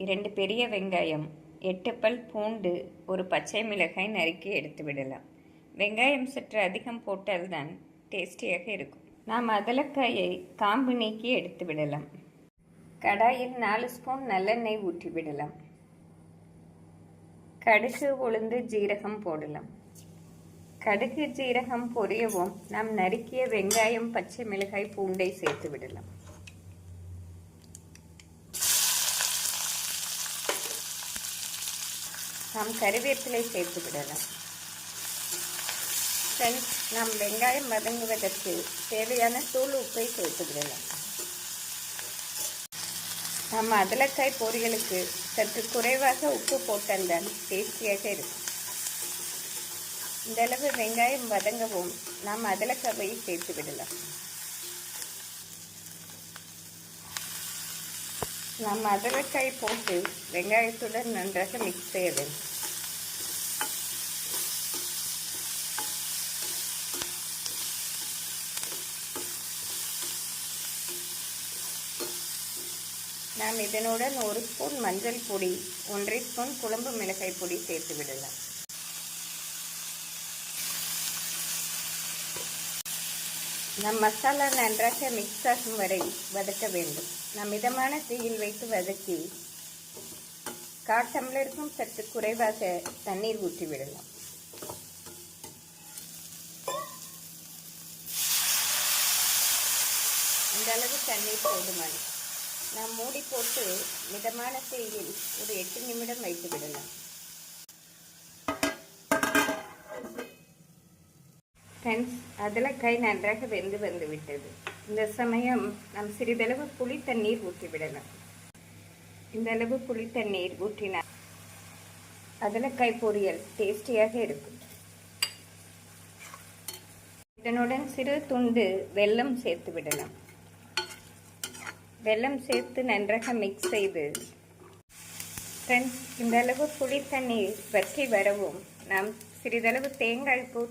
2 பெரிய வெங்காயம், 8 பல் பூண்டு, ஒரு பச்சை மிளகாய் நறுக்கி எடுத்து விடலாம். வெங்காயம் சற்று அதிகம் போட்டால்தான் டேஸ்டியாக இருக்கும். நாம் அதலக்காயை காம்பு நீக்கி எடுத்து விடலாம். கடாயில் 4 ஸ்பூன் நல்லெண்ணெய் ஊற்றி விடலாம். கடுகு, உளுந்து, ஜீரகம் போடலாம். கடுகு, ஜீரகம் பொரியவும் நாம் நறுக்கிய வெங்காயம், பச்சை மிளகாய், பூண்டை சேர்த்து விடலாம். நாம் கறிவேப்பிலை சேர்த்து விடலாம். நாம் வெங்காயம் வதங்குவதற்கு தேவையான தூள் உப்பை சேர்த்து விடலாம். நம்ம அதலக்காய் பொரியலுக்கு சற்று குறைவாக உப்பு போட்டால்தான் டேஸ்டியாக இருக்கும். இந்தளவு வெங்காயம் வதங்கவும் நாம் அதலக்காயை சேர்த்து விடலாம். நாம் அதலக்காய் போட்டு வெங்காயத்துடன் நன்றாக மிக்ஸ் செய்ய வேண்டும். நாம் இதனுடன் 1 ஸ்பூன் மஞ்சள் பொடி, 1 ஸ்பூன் குழம்பு மிளகாய் பொடி சேர்த்து விடலாம். நம் மசாலா நன்றாக மிக்ஸ் ஆகும் வரை வதக்க வேண்டும். நாம் மிதமான தீயில் வைத்து வதக்கி 1/4 டம்ளருக்கும் சற்று குறைவாக தண்ணீர் ஊற்றி விடலாம். இந்த அளவு தண்ணீர் போதுமான. நாம் மூடி போட்டு மிதமான தீயில் ஒரு 8 நிமிடம் வைத்து விடலாம். ஃப்ரெண்ட்ஸ், அதலக்காய் நன்றாக வெந்து வந்துவிட்டது. இந்த சமயம் நாம் சிறிதளவு புளி தண்ணீர் ஊற்றி விடலாம். இந்த அளவு புளி தண்ணீர் ஊற்றினால் அதலக்காய் பொரியல் டேஸ்டியாக இருக்கும். இதனுடன் சிறு துண்டு வெல்லம் சேர்த்து விடலாம். வெல்லம் சேர்த்து நன்றாக மிக்ஸ் செய்து ஃப்ரெண்ட்ஸ், இந்த அளவு புளி தண்ணீர் வற்றி வரவும் நாம் சிறிதளவு தேங்காய் பூ